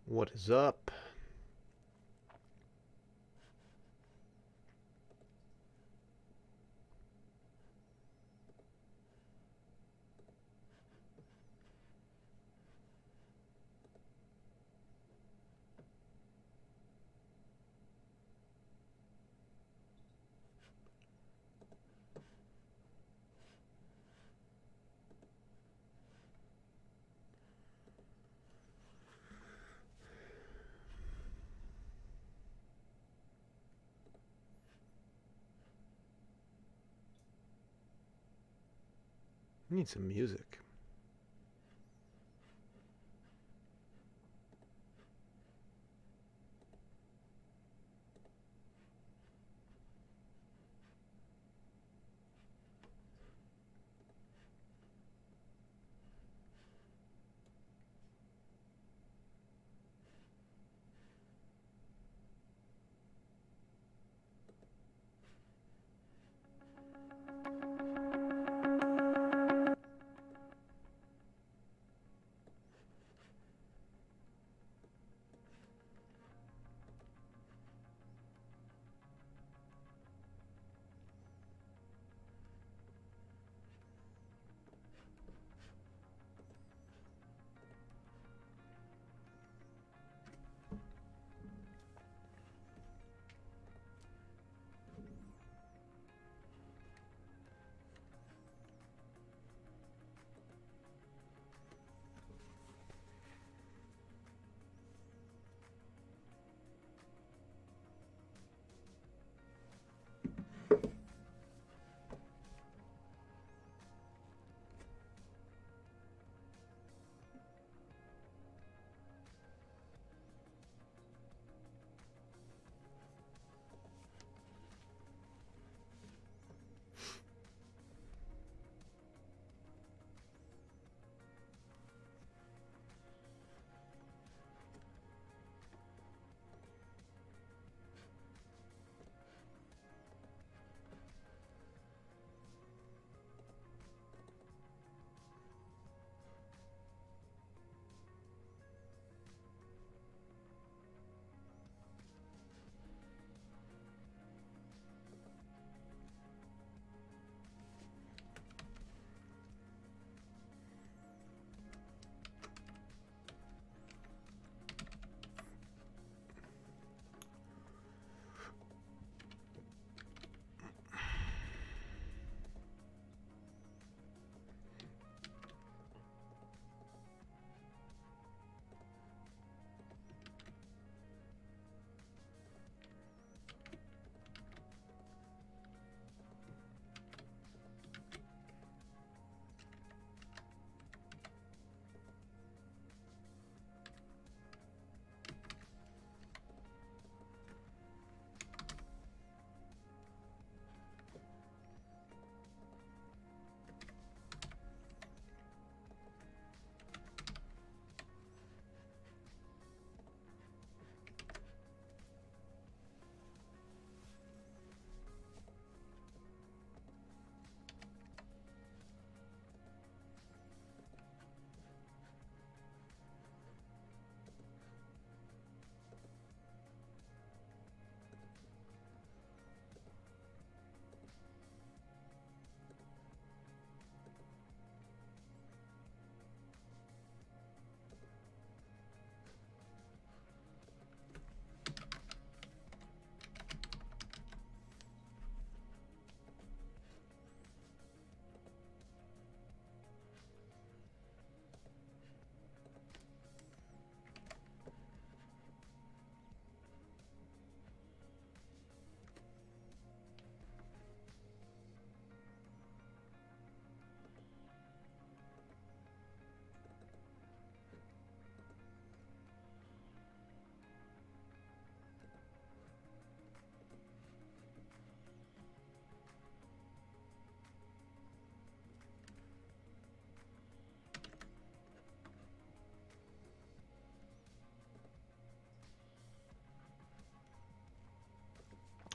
What is up? I need some music.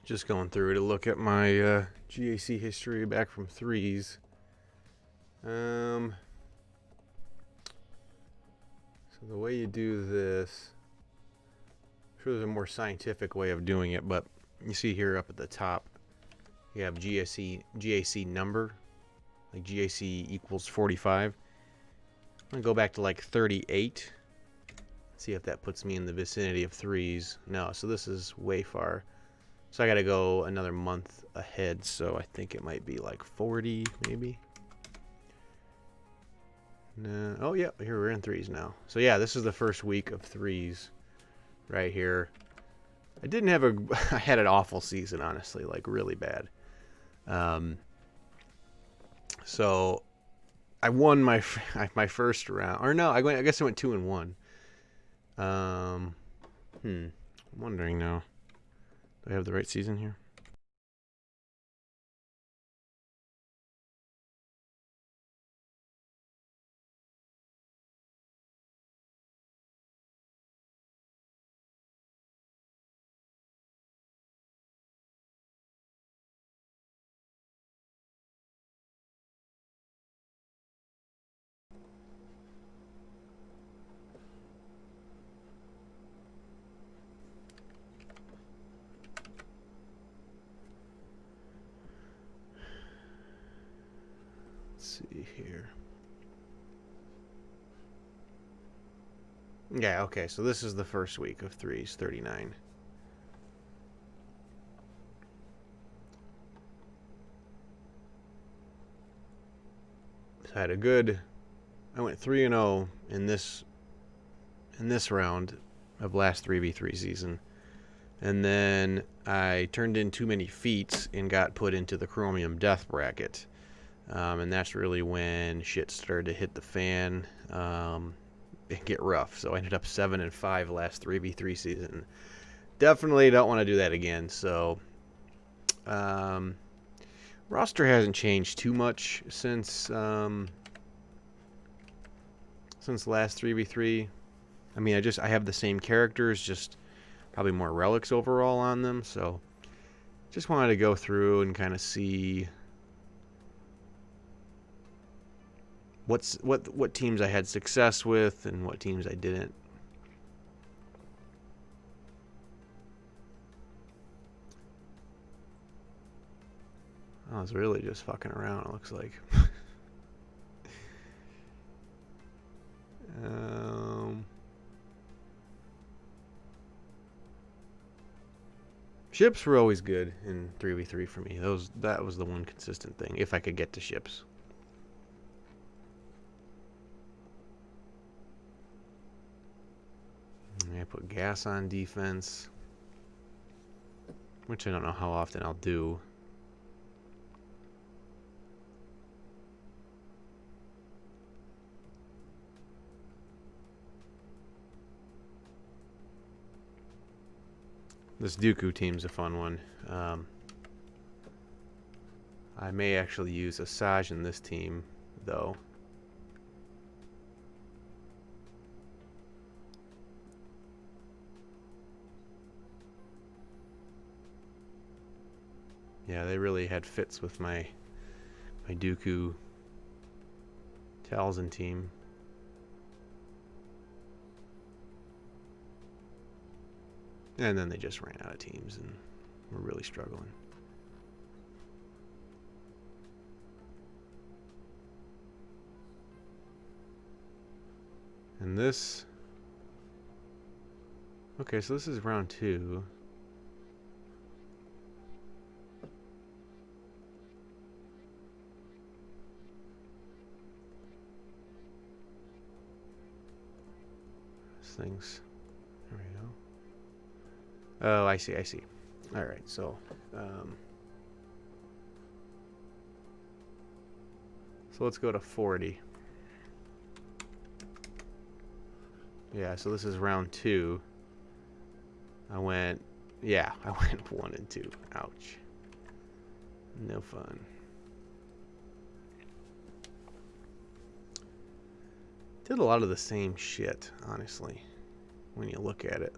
Just going through to look at my GAC history back from threes. So the way you do this sure there's a more scientific way of doing it, but you see here up at the top, you have GAC number, like GAC equals 45. I'm gonna go back to like 38. See if that puts me in the vicinity of threes. No, so this is way far. So I gotta go another month ahead, so I think it might be like 40, maybe. No. Oh, yeah, here we're in threes now. So yeah, this is the first week of threes right here. I didn't have a... I had an awful season, honestly, like really bad. So I won my first round. Or no, I guess I went 2-1. I'm wondering now. Do I have the right season here? Let's see here. Yeah, okay, so this is the first week of threes, 39. So I had a good... I went 3-0 in this round of last 3v3 season. And then I turned in too many feats and got put into the Chromium Death bracket. And that's really when shit started to hit the fan and get rough. So I ended up 7-5 last 3v3 season. Definitely don't want to do that again. So roster hasn't changed too much since last 3v3. I mean, I have the same characters, just probably more relics overall on them. So just wanted to go through and kind of see what teams I had success with and what teams I didn't. I was really just fucking around, it looks like. Ships were always good in 3v3 for me. That was the one consistent thing, if I could get to ships. I put gas on defense, which I don't know how often I'll do. This Dooku team's a fun one. I may actually use Asajj in this team, though. Yeah, they really had fits with my Dooku Talzin team. And then they just ran out of teams and were really struggling. And this... Okay, so this is round 2. Things. There we go. Oh, I see. All right, so let's go to 40. Yeah, so this is round 2. I went 1 and 2. Ouch. No fun. Did a lot of the same shit, honestly, when you look at it.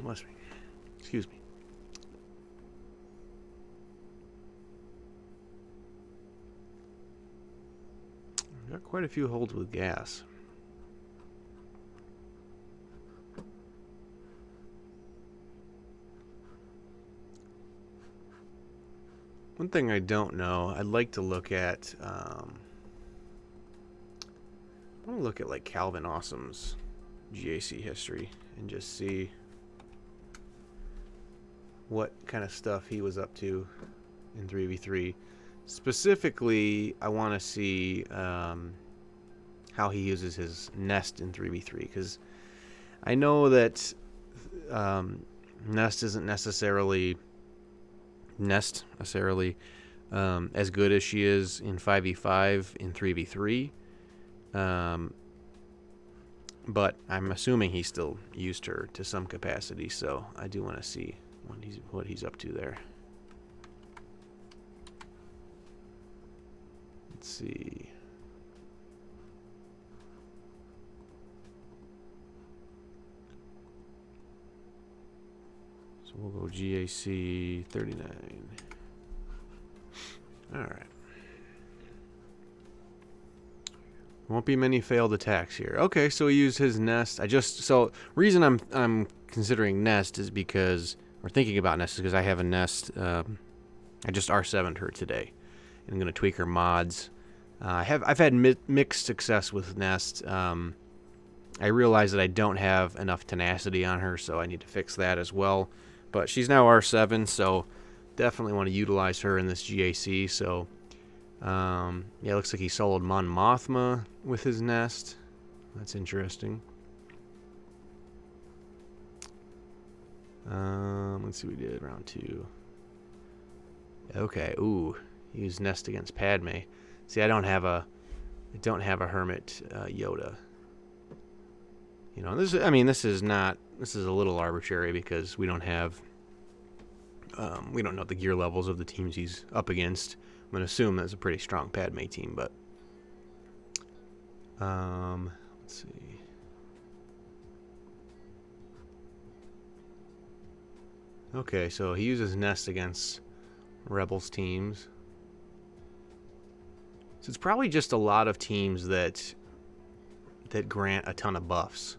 Bless me. Excuse me. Got quite a few holds with gas. One thing I don't know, I'd like to look at, I want to look at like Calvin Awesome's GAC history and just see what kind of stuff he was up to in 3v3. Specifically, I want to see how he uses his nest in 3v3, because I know that nest isn't necessarily as good as she is in 5v5 in 3v3, but I'm assuming he still used her to some capacity, so I do want to see what he's up to there. Let's see. So we'll go GAC 39. All right. Won't be many failed attacks here. Okay, so he used his nest. Reason I'm considering nest is because, or thinking about nest, is because I have a nest. I just R7'd her today. I'm going to tweak her mods. I've had mixed success with Nest. I realize that I don't have enough tenacity on her, so I need to fix that as well. But she's now R7, so definitely want to utilize her in this GAC. So, yeah, it looks like he soloed Mon Mothma with his Nest. That's interesting. Let's see what we did round 2. Okay, ooh. Use Nest against Padme. See, I don't have a Hermit Yoda. You know, this is a little arbitrary because we don't have, we don't know the gear levels of the teams he's up against. I'm gonna assume that's a pretty strong Padme team, but let's see. Okay, so he uses Nest against Rebels teams. So it's probably just a lot of teams that grant a ton of buffs.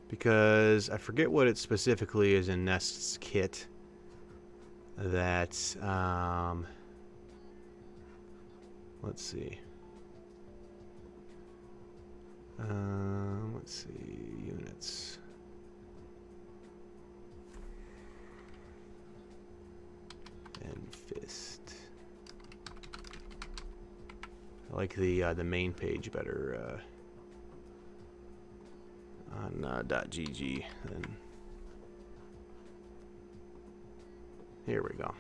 Because I forget what it specifically is in Nest's kit that, let's see. Let's see, units. And fist. I like the main page better on .gg. And here we go.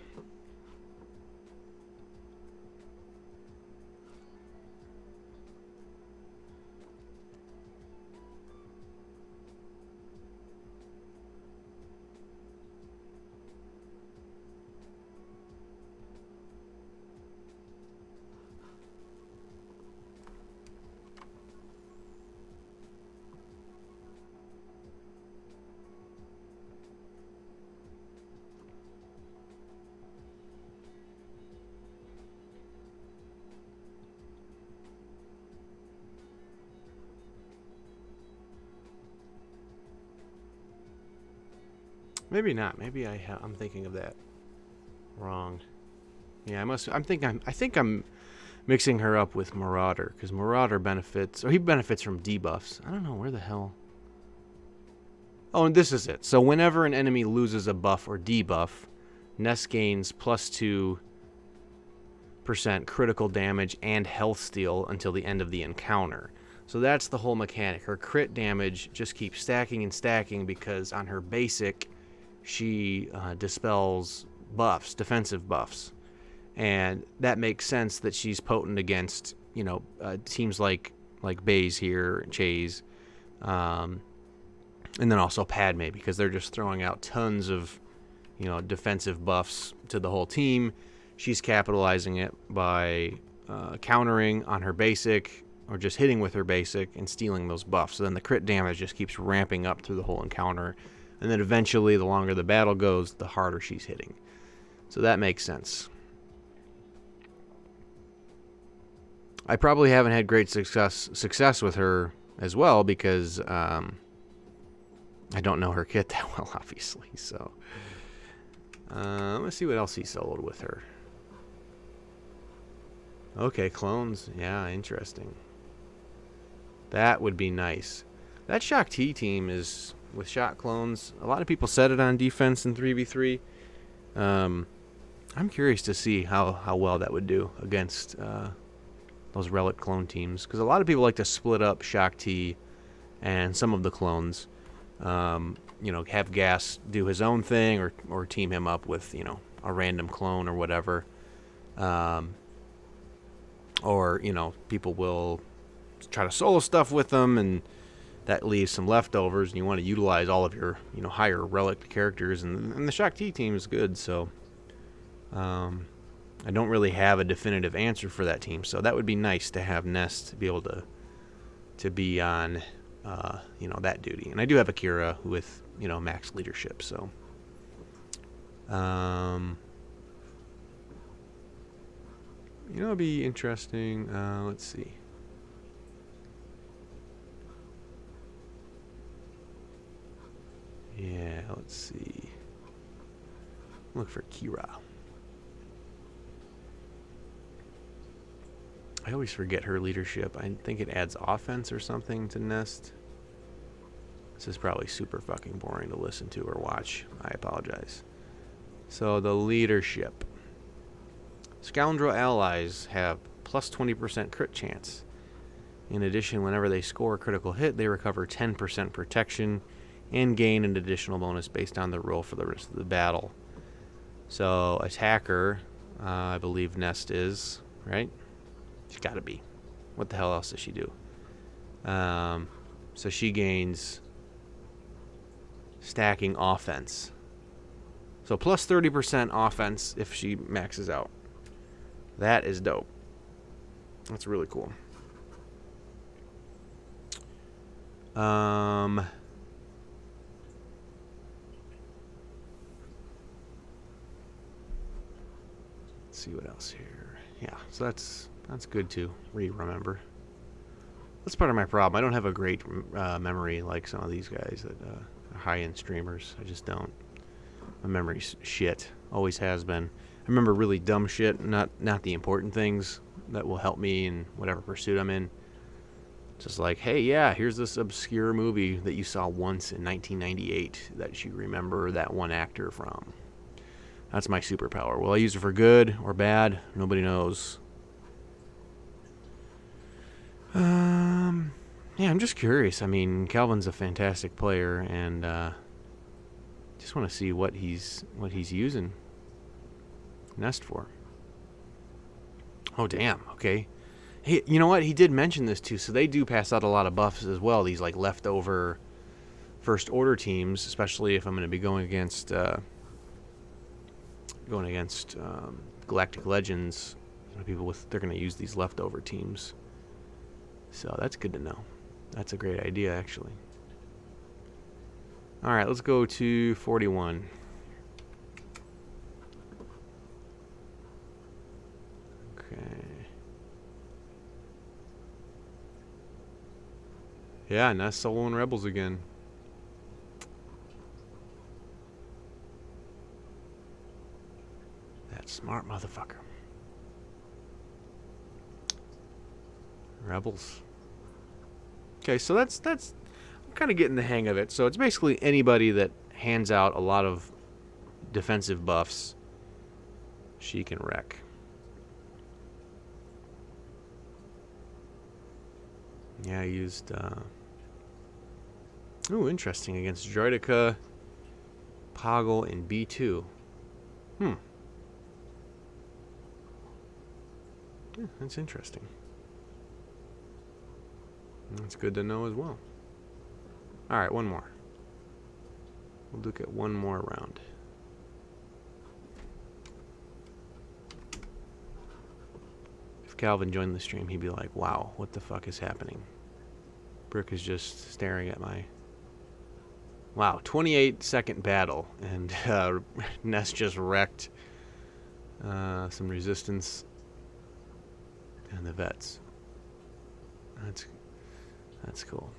Maybe not. Maybe I'm thinking of that wrong. Yeah, I think I'm mixing her up with Marauder, because Marauder benefits, or he benefits from debuffs. I don't know where the hell. Oh, and this is it. So whenever an enemy loses a buff or debuff, Nest gains +2% critical damage and health steal until the end of the encounter. So that's the whole mechanic. Her crit damage just keeps stacking and stacking because on her basic, she dispels buffs, defensive buffs. And that makes sense that she's potent against, you know, teams like Baze here, Chase, and then also Padme, because they're just throwing out tons of, you know, defensive buffs to the whole team. She's capitalizing it by countering on her basic, or just hitting with her basic and stealing those buffs. So then the crit damage just keeps ramping up through the whole encounter. And then eventually, the longer the battle goes, the harder she's hitting. So that makes sense. I probably haven't had great success with her as well because I don't know her kit that well, obviously. So let's see what else he soloed with her. Okay, clones. Yeah, interesting. That would be nice. That Shock T team is with shot clones. A lot of people said it on defense in 3v3. I'm curious to see how well that would do against those relic clone teams, because a lot of people like to split up Shock T and some of the clones. Have Gas do his own thing or team him up with, a random clone or whatever. Or people will try to solo stuff with them, and that leaves some leftovers, and you want to utilize all of your, higher relic characters, and the Shock T team is good, so I don't really have a definitive answer for that team, so that would be nice to have Nest be able to be on, that duty. And I do have Akira with, max leadership, so it'd be interesting. Let's see. Yeah, let's see. Look for Kira. I always forget her leadership. I think it adds offense or something to Nest. This is probably super fucking boring to listen to or watch. I apologize. So the leadership. Scoundrel allies have plus 20% crit chance. In addition, whenever they score a critical hit, they recover 10% protection and gain an additional bonus based on the roll for the rest of the battle. So attacker, I believe Nest is, right? She's got to be. What the hell else does she do? So she gains stacking offense. So plus 30% offense if she maxes out. That is dope. That's really cool. Let's see what else here. Yeah, so that's good to remember. That's part of my problem. I don't have a great memory like some of these guys that are high-end streamers. I just don't. My memory's shit. Always has been. I remember really dumb shit, not the important things that will help me in whatever pursuit I'm in. Just like, hey, yeah, here's this obscure movie that you saw once in 1998 that you remember that one actor from. That's my superpower. Will I use it for good or bad? Nobody knows. Yeah, I'm just curious. I mean, Calvin's a fantastic player, and just want to see what he's using Nest for. Oh, damn. Okay. Hey, you know what? He did mention this too. So they do pass out a lot of buffs as well. These like leftover first order teams, especially if I'm going to be going against Galactic Legends. People they're going to use these leftover teams. So that's good to know. That's a great idea, actually. All right, let's go to 41. Okay. Yeah, Nest soloing Rebels again. That smart motherfucker. Rebels. Okay, so that's I'm kind of getting the hang of it. So it's basically anybody that hands out a lot of defensive buffs, she can wreck. Yeah, I used interesting, against Droidica, Poggle, and B2. Yeah, that's interesting. That's good to know as well. Alright, one more. We'll look at one more round. If Calvin joined the stream, he'd be like, wow, what the fuck is happening? Brick is just staring at my... Wow, 28-second battle, and Nest just wrecked some resistance and the vets. That's cool.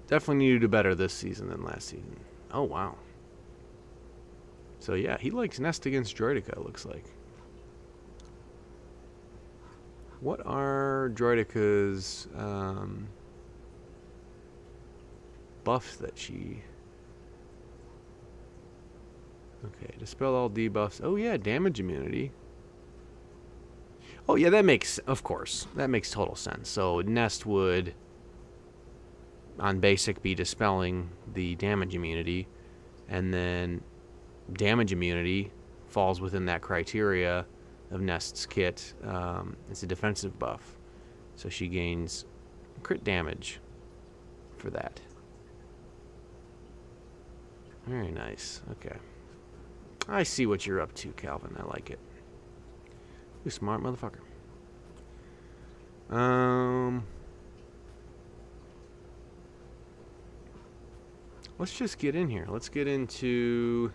Definitely need to do better this season than last season. Oh, wow. So, yeah, he likes Nest against Droidica, it looks like. What are Droidica's buffs that she... Okay, dispel all debuffs. Oh, yeah, damage immunity. Oh, yeah, that makes... Of course, that makes total sense. So, Nest would, on basic, be dispelling the damage immunity. And then damage immunity falls within that criteria of Nest's kit. It's a defensive buff. So she gains crit damage for that. Very nice. Okay. I see what you're up to, Calvin. I like it. You smart motherfucker. Let's just get in here. Let's get into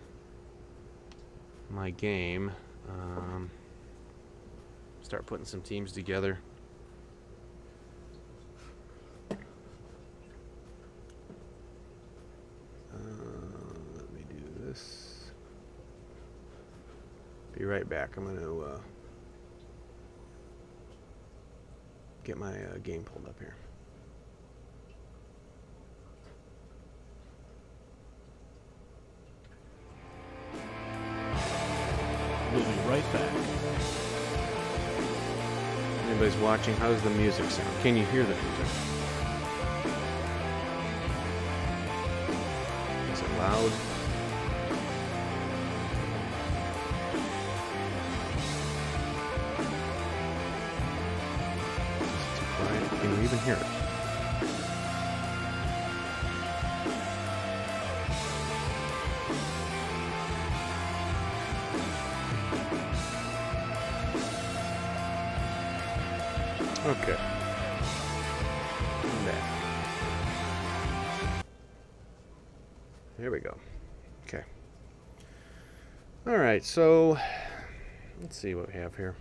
my game. Start putting some teams together. Let me do this. Be right back. I'm going to get my game pulled up here. We'll be right back. Anybody's watching, how does the music sound? Can you hear the music? Is it loud? Is it too quiet? Can you even hear it? Okay. I'm back. There we go. Okay. Alright, so let's see what we have here.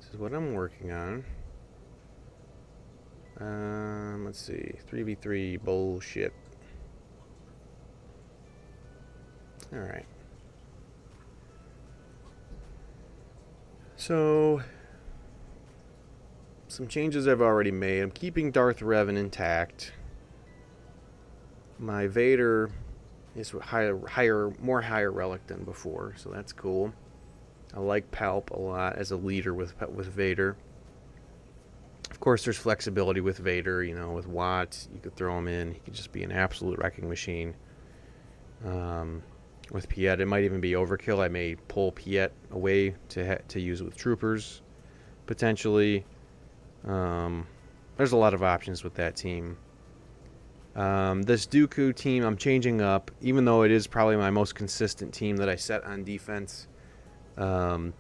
This is what I'm working on. Let's see. 3v3 bullshit. Alright. So, some changes I've already made. I'm keeping Darth Revan intact. My Vader is more higher relic than before, so that's cool. I like Palp a lot as a leader with Vader. Of course, there's flexibility with Vader. You know, with Watt, you could throw him in. He could just be an absolute wrecking machine. With Piet, it might even be overkill. I may pull Piet away to use with troopers, potentially. There's a lot of options with that team. This Dooku team I'm changing up, even though it is probably my most consistent team that I set on defense. Dooku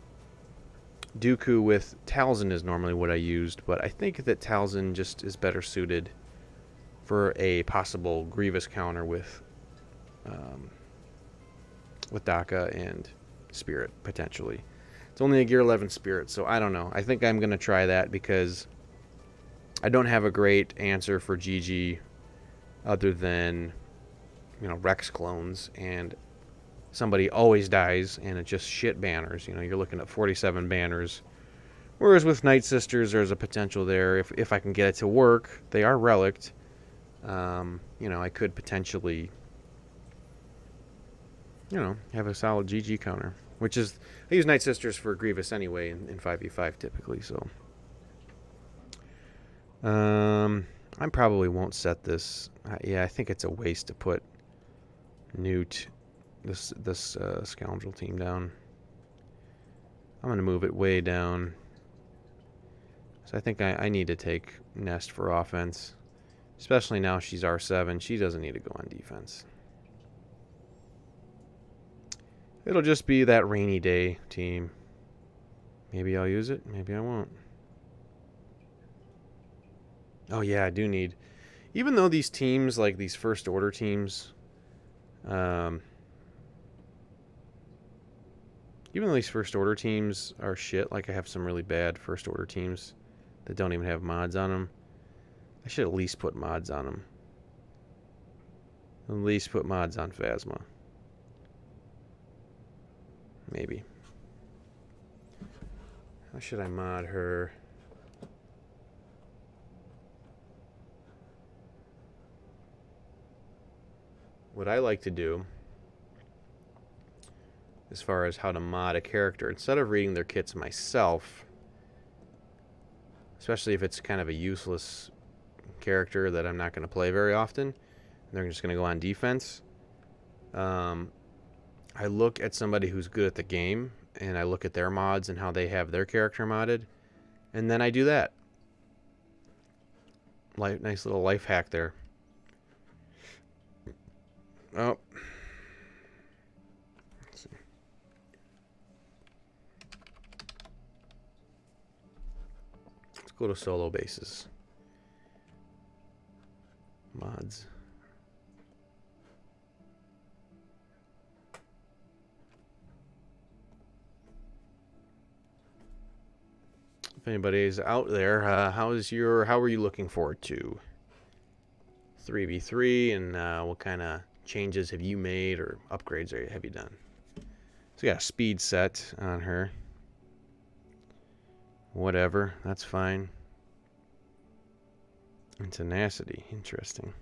with Talzin is normally what I used, but I think that Talzin just is better suited for a possible Grievous counter with Daka and Spirit, potentially. It's only a Gear 11 Spirit, so I don't know. I think I'm going to try that because I don't have a great answer for GG other than, you know, Rex clones, and somebody always dies, and it's just shit banners. You know, you're looking at 47 banners. Whereas with Night Sisters, there's a potential there. If I can get it to work, they are relicked. You know, I could potentially... you know, have a solid GG counter, which is, I use Night Sisters for Grievous anyway in 5v5 typically, so. I probably won't set this. Yeah, I think it's a waste to put Newt, this scoundrel team down. I'm going to move it way down. So I think I need to take Nest for offense. Especially now she's R7. She doesn't need to go on defense. It'll just be that rainy day team. Maybe I'll use it. Maybe I won't. Oh, yeah, I do need... Even though these teams, like these first order teams... even though these first order teams are shit, like I have some really bad first order teams that don't even have mods on them, I should at least put mods on them. At least put mods on Phasma. Maybe. How should I mod her? What I like to do, as far as how to mod a character, instead of reading their kits myself, especially if it's kind of a useless character that I'm not going to play very often, and they're just going to go on defense, I look at somebody who's good at the game, and I look at their mods and how they have their character modded, and then I do that. Nice little life hack there. Oh. Let's see. Let's go to solo bases. Mods. If anybody's out there, how are you looking forward to 3v3, and what kind of changes have you made or upgrades have you done? So we got a speed set on her. Whatever, that's fine. And tenacity, interesting.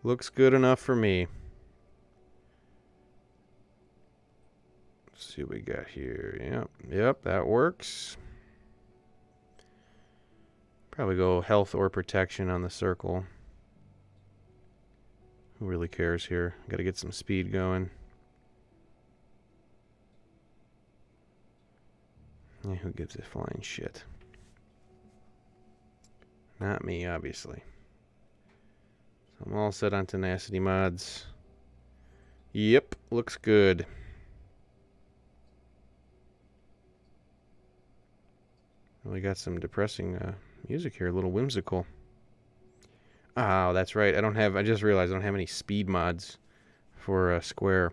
Looks good enough for me. Let's see what we got here. Yep, that works. Probably go health or protection on the circle. Who really cares here? Got to get some speed going. Yeah, who gives a flying shit? Not me, obviously. So I'm all set on tenacity mods. Yep, looks good. We got some depressing music here, a little whimsical. Oh, that's right. I just realized I don't have any speed mods for Square.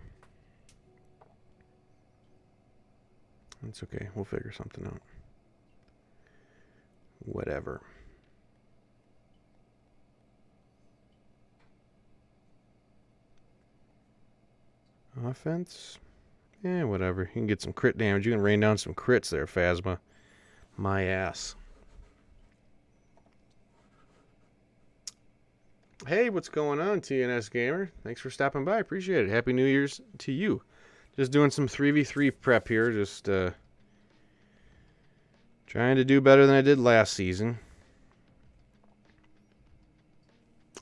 That's okay. We'll figure something out. Whatever. Offense? Yeah, whatever. You can get some crit damage. You can rain down some crits there, Phasma. My ass. Hey, what's going on, TNS Gamer? Thanks for stopping by. Appreciate it. Happy New Year's to you. Just doing some 3v3 prep here. Just trying to do better than I did last season.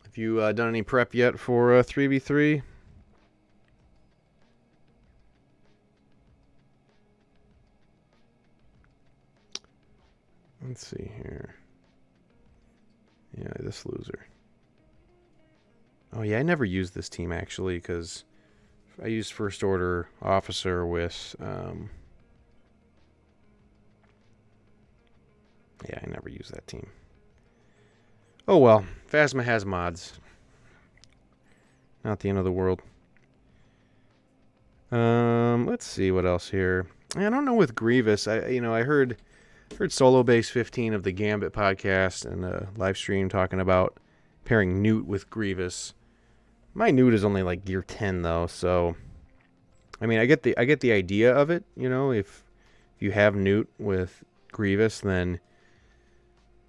Have you done any prep yet for 3v3? Let's see here. Yeah, this loser. Oh, yeah, I never used this team, actually, because I used First Order Officer with... yeah, I never used that team. Oh, well. Phasma has mods. Not the end of the world. Let's see what else here. I don't know with Grievous. I heard Solo Base 15 of the Gambit podcast and a live stream talking about pairing Newt with Grievous. My Newt is only like gear 10 though, so I mean I get the idea of it, if you have Newt with Grievous, then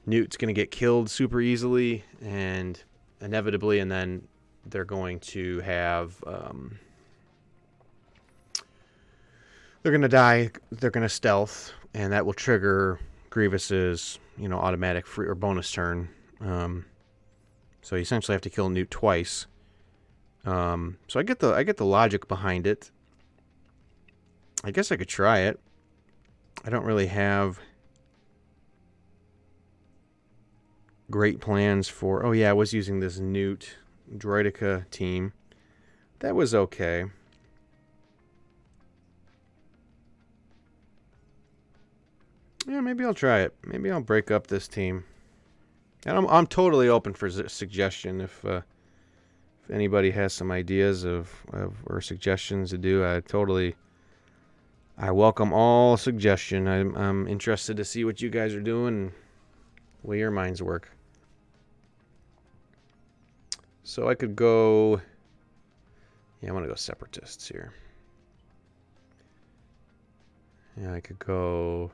Newt's gonna get killed super easily and inevitably, and then they're going to have they're gonna die, they're gonna stealth, and that will trigger Grievous's, automatic free or bonus turn. So you essentially have to kill Newt twice. So I get the logic behind it. I guess I could try it. I don't really have great plans for... Oh, yeah, I was using this Newt Droidica team. That was okay. Yeah, maybe I'll try it. Maybe I'll break up this team. And I'm totally open for suggestion. If anybody has some ideas of or suggestions to do, I welcome all suggestion. I'm interested to see what you guys are doing and the way your minds work. So I could go... Yeah, I want to go separatists here. Yeah, I could go...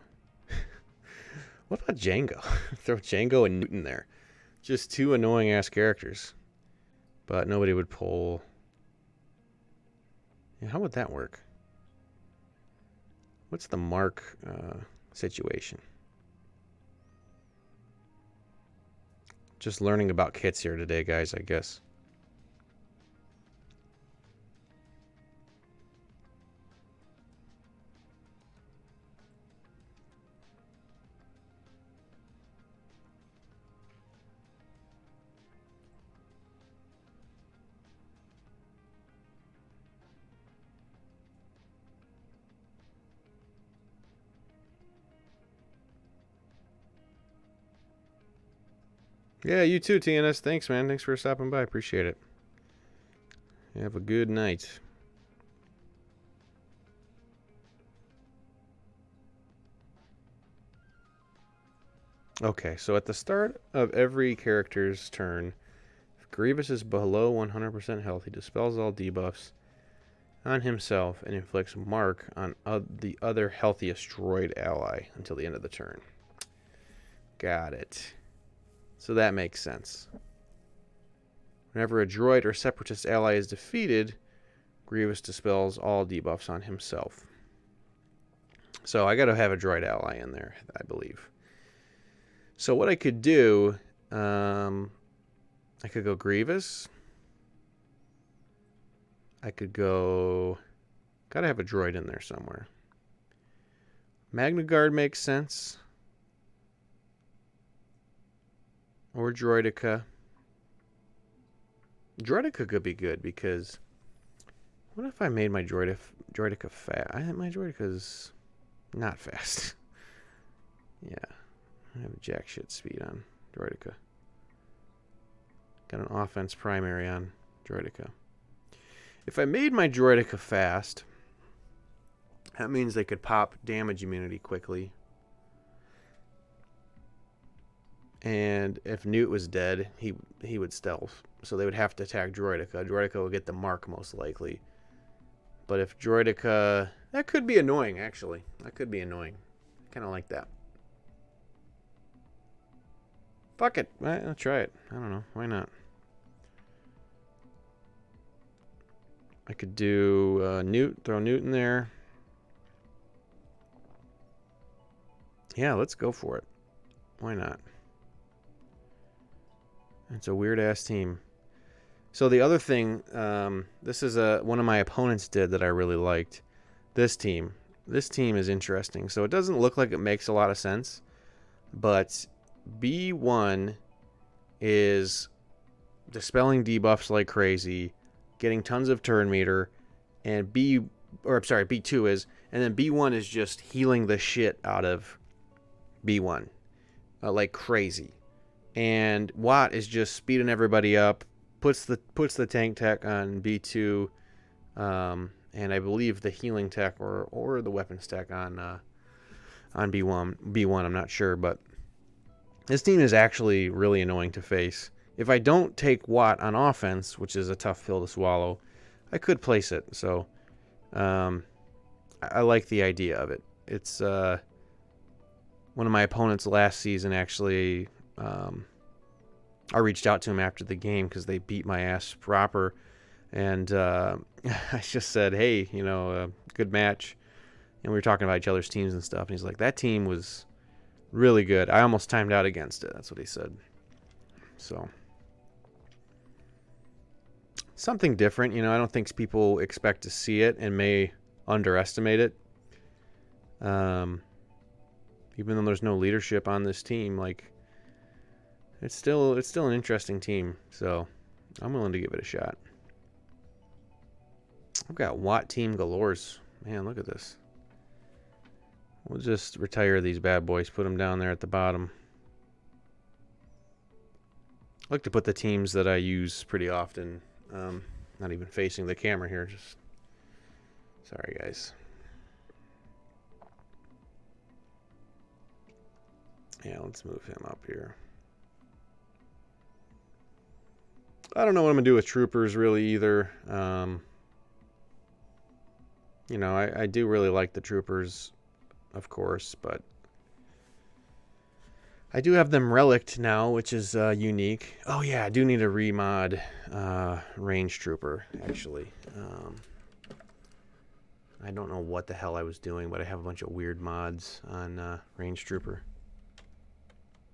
What about Django? Throw Django and Newton there. Just two annoying-ass characters. But nobody would pull... Yeah, how would that work? What's the mark situation? Just learning about kits here today, guys, I guess. Yeah, you too, TNS. Thanks, man. Thanks for stopping by. Appreciate it. Have a good night. Okay, so at the start of every character's turn, if Grievous is below 100% health, he dispels all debuffs on himself and inflicts mark on the other healthiest droid ally until the end of the turn. Got it. So that makes sense. Whenever a droid or separatist ally is defeated, Grievous dispels all debuffs on himself. So I got to have a droid ally in there, I believe. So what I could do, I could go Grievous. I could go... Got to have a droid in there somewhere. Magna Guard makes sense. Or Droidica. Droidica could be good because... What if I made my Droidica fast? My Droidica's not fast. Yeah. I have jack shit speed on Droidica. Got an offense primary on Droidica. If I made my Droidica fast, that means they could pop damage immunity quickly. And if Newt was dead, he would stealth. So they would have to attack Droidica. Droidica will get the mark most likely. But if Droidica... That could be annoying, actually. That could be annoying. Kind of like that. Fuck it. I'll try it. I don't know. Why not? I could do Newt. Throw Newt in there. Yeah, let's go for it. Why not? It's a weird-ass team. So the other thing, this is one of my opponents did that I really liked. This team. This team is interesting. So it doesn't look like it makes a lot of sense, but B1 is dispelling debuffs like crazy, getting tons of turn meter, and B2 is, and then B1 is just healing the shit out of B1 like crazy. And Watt is just speeding everybody up, puts the tank tech on B2, and I believe the healing tech or the weapons tech on B1. I'm not sure, but this team is actually really annoying to face. If I don't take Watt on offense, which is a tough pill to swallow, I could place it. So I like the idea of it. It's one of my opponents last season actually. I reached out to him after the game because they beat my ass proper, and I just said, "Hey, good match." And we were talking about each other's teams and stuff. And he's like, "That team was really good. I almost timed out against it." That's what he said. So something different. I don't think people expect to see it and may underestimate it. Even though there's no leadership on this team, like. it's still an interesting team, so I'm willing to give it a shot. I've got Watt team galores. Man, look at this. We'll just retire these bad boys, put them down there at the bottom. I like to put the teams that I use pretty often, not even facing the camera here, just sorry guys. Yeah, let's move him up here. I don't know what I'm going to do with troopers really either. You know, I do really like the troopers, of course, but I do have them relicked now, which is unique. Oh yeah, I do need a remod range trooper, actually. I don't know what the hell I was doing, but I have a bunch of weird mods on range trooper.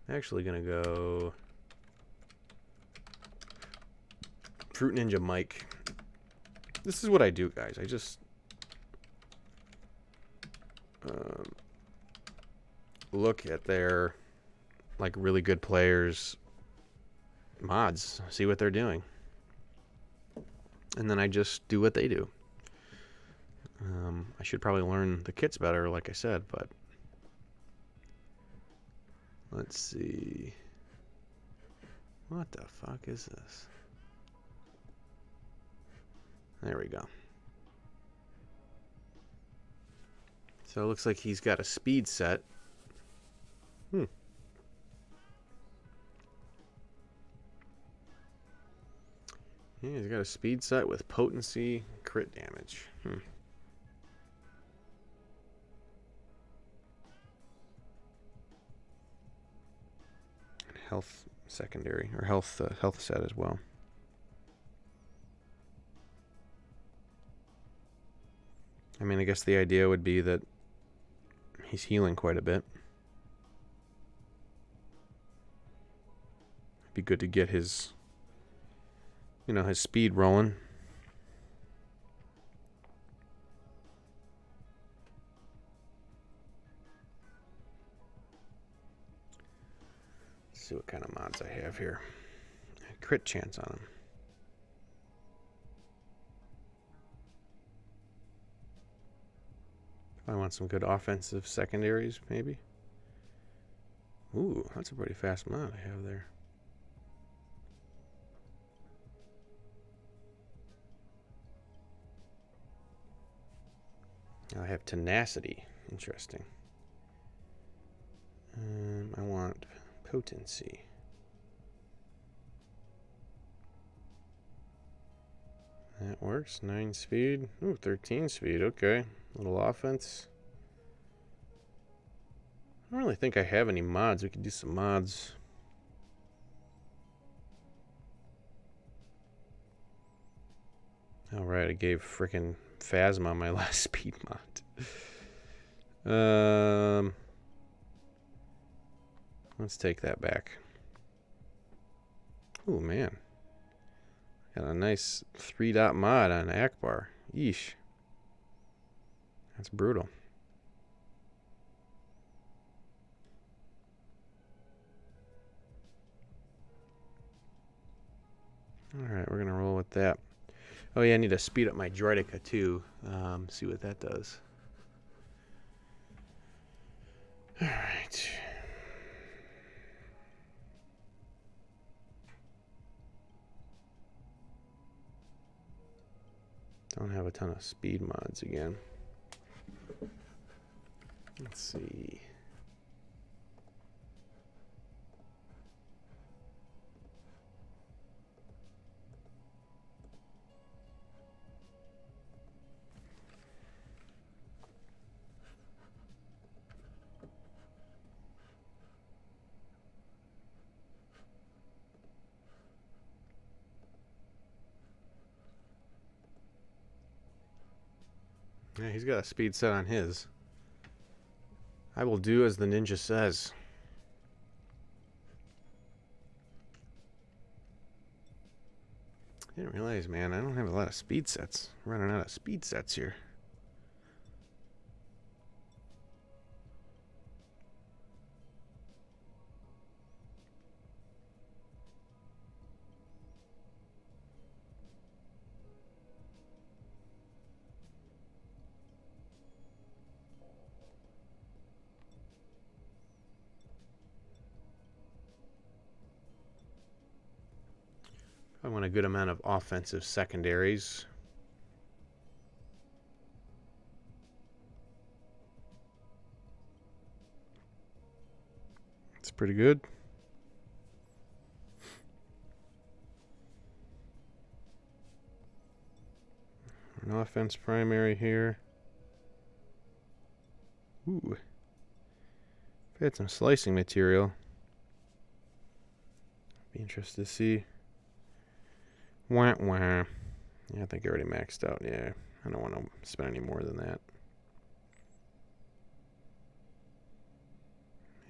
I'm actually going to go Fruit Ninja Mike. This is what I do, guys. I just look at their like really good players mods, see what they're doing, and then I just do what they do. I should probably learn the kits better, like I said, but let's see. What the fuck is this? There we go. So it looks like he's got a speed set. Yeah, he's got a speed set with potency, crit damage. Health secondary, or health set as well. I mean, I guess the idea would be that he's healing quite a bit. It'd be good to get his, you know, his speed rolling. Let's see what kind of mods I have here. Crit chance on him. I want some good offensive secondaries, maybe. Ooh, that's a pretty fast mod I have there. I have tenacity. Interesting. I want potency. That works. 9 speed. Ooh, 13 speed. Okay. Little offense. I don't really think I have any mods. We could do some mods. Alright, I gave frickin' Phasma my last speed mod. Let's take that back. Oh man. Got a nice 3-dot mod on Akbar. Yeesh. That's brutal. Alright, we're going to roll with that. Oh yeah, I need to speed up my Droidica too. See what that does. Alright. Don't have a ton of speed mods again. Let's see. Yeah, he's got a speed set on his. I will do as the ninja says. I didn't realize, man, I don't have a lot of speed sets. I'm running out of speed sets here. I want a good amount of offensive secondaries. It's pretty good. An offense primary here. Ooh. If I had some slicing material, be interested to see. Wah wah. Yeah, I think I already maxed out. Yeah, I don't want to spend any more than that.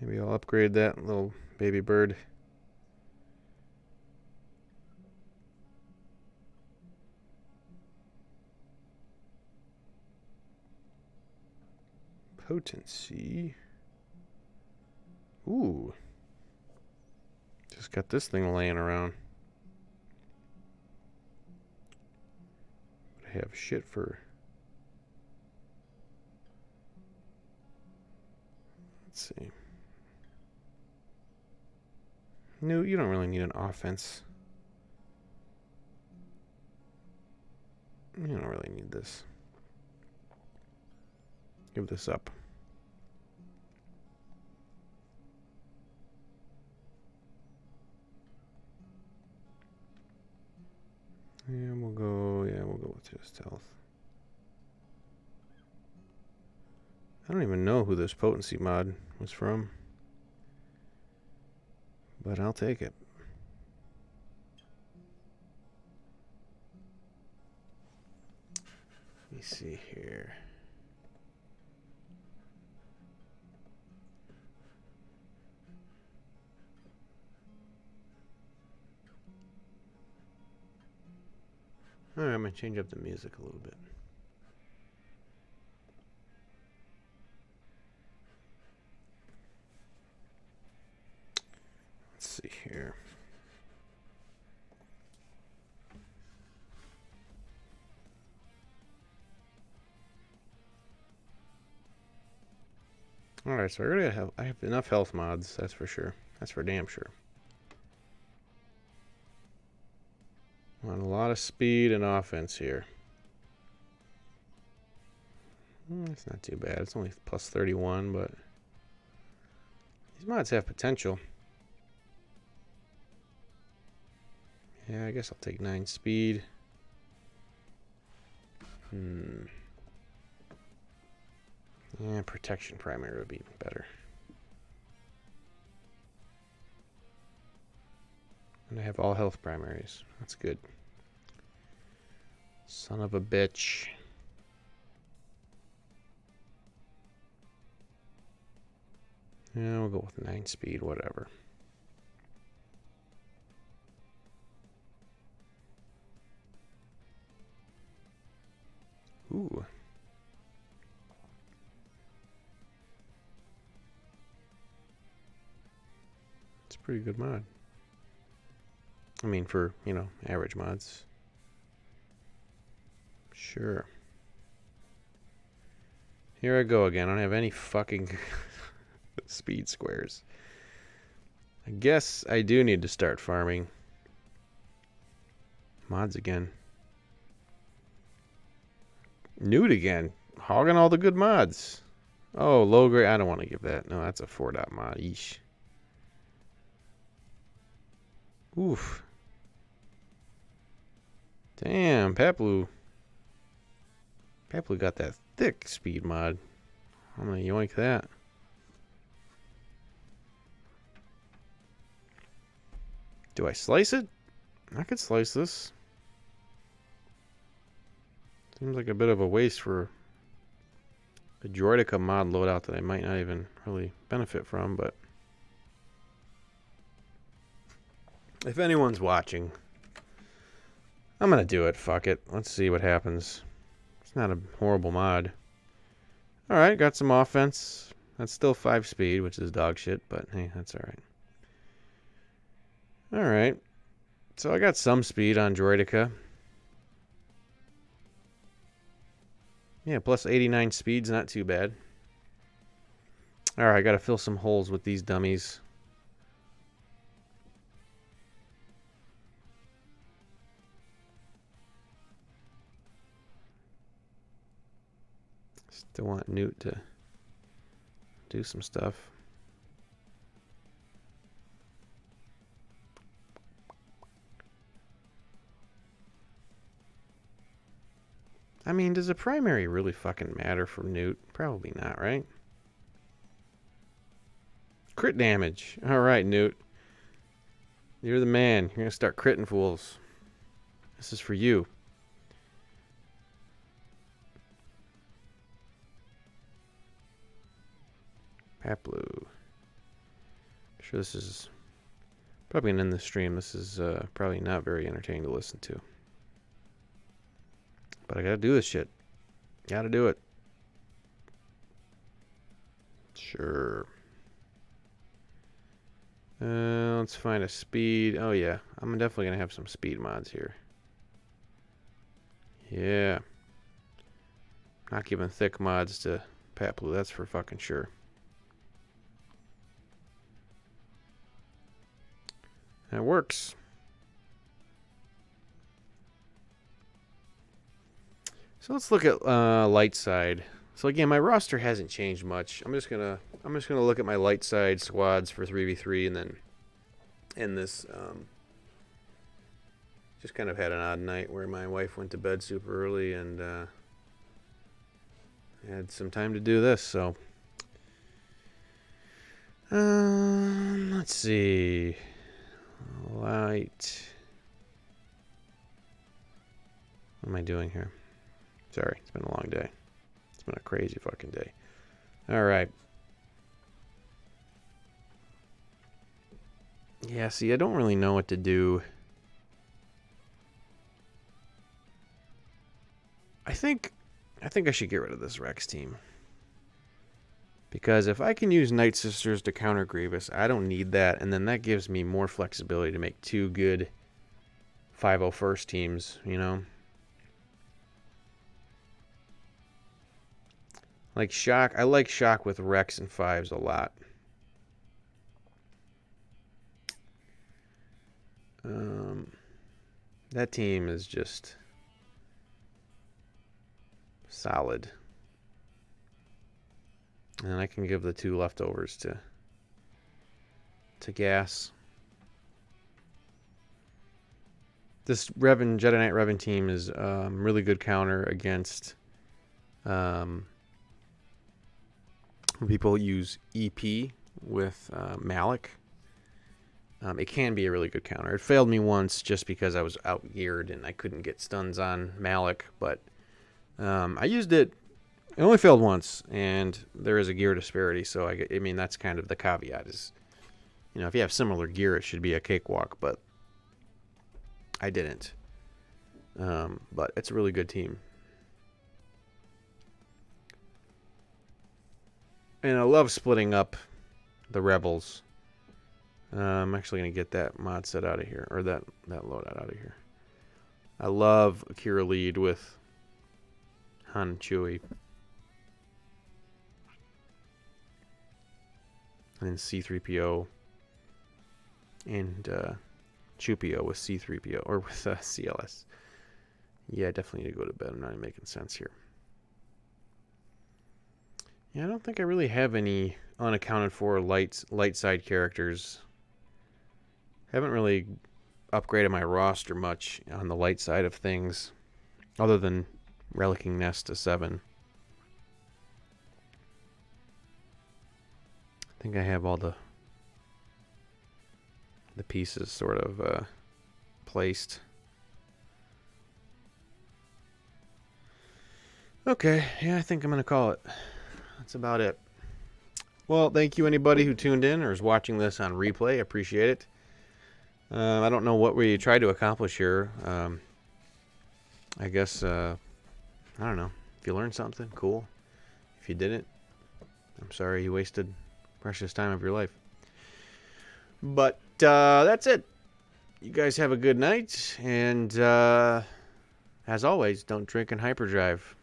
Maybe I'll upgrade that little baby bird. Potency. Ooh. Just got this thing laying around. I have shit for. Let's see. No, you don't really need an offense. You don't really need this. Give this up. Yeah, we'll go with just health. I don't even know who this potency mod was from, but I'll take it. Let me see here. Alright, I'm going to change up the music a little bit. Let's see here. Alright, so I have enough health mods, that's for sure. That's for damn sure. Want a lot of speed and offense here. It's not too bad. It's only plus 31, but these mods have potential. Yeah, I guess I'll take 9 speed. Yeah, protection primary would be better. And I have all health primaries. That's good. Son of a bitch. Yeah, we'll go with 9 speed, whatever. Ooh. It's a pretty good mod. I mean, for, you know, average mods. Sure. Here I go again. I don't have any fucking speed squares. I guess I do need to start farming mods again. Nude again. Hogging all the good mods. Oh, low grade. I don't want to give that. No, that's a 4-dot mod. Eesh. Oof. Damn, Paplu. Paplu got that thick speed mod. I'm gonna yoink that. Do I slice it? I could slice this. Seems like a bit of a waste for a Droidica mod loadout that I might not even really benefit from, but if anyone's watching, I'm gonna do it. Fuck it. Let's see what happens. It's not a horrible mod. Alright, got some offense. That's still 5 speed, which is dog shit, but hey, that's alright. Alright. So I got some speed on Droidica. Yeah, plus 89 speed's not too bad. Alright, I gotta fill some holes with these dummies. Still want Newt to do some stuff. I mean, does a primary really fucking matter for Newt? Probably not, right? Crit damage. All right, Newt. You're the man. You're going to start critting fools. This is for you. Paplu. Sure, this is probably going to end the stream. This is probably not very entertaining to listen to. But I got to do this shit. Got to do it. Sure. Let's find a speed. Oh, yeah. I'm definitely going to have some speed mods here. Yeah. Not giving thick mods to Paplu. That's for fucking sure. That works. So let's look at light side. So again, my roster hasn't changed much. I'm just gonna look at my light side squads for 3v3 and then end this. Just kind of had an odd night where my wife went to bed super early and had some time to do this. So let's see. Light. What am I doing here? Sorry, it's been a long day. It's been a crazy fucking day. All right. Yeah, see, I don't really know what to do. I think I should get rid of this Rex team. Because if I can use Night Sisters to counter Grievous, I don't need that. And then that gives me more flexibility to make two good 501st teams, you know? Like Shock. I like Shock with Rex and 5s a lot. That team is just solid. And I can give the two leftovers to Gas. This Jedi Knight Revan team is really good counter against people use EP with Malik. It can be a really good counter. It failed me once just because I was outgeared and I couldn't get stuns on Malik, but I used it. It only failed once, and there is a gear disparity, so I mean, that's kind of the caveat is, you know, if you have similar gear, it should be a cakewalk, but I didn't. But it's a really good team. And I love splitting up the Rebels. I'm actually going to get that mod set out of here, or that loadout out of here. I love Akira lead with Han and Chewie. And C-3PO and Chupio with C-3PO, or with CLS. Yeah, I definitely need to go to bed. I'm not even making sense here. Yeah, I don't think I really have any unaccounted for light side characters. Haven't really upgraded my roster much on the light side of things, other than Relicking Nest to 7. I think I have all the pieces sort of placed. Okay, yeah, I think I'm going to call it. That's about it. Well, thank you anybody who tuned in or is watching this on replay. Appreciate it. I don't know what we tried to accomplish here. I guess, I don't know. If you learned something, cool. If you didn't, I'm sorry you wasted precious time of your life. But that's it. You guys have a good night. And as always, don't drink and hyperdrive.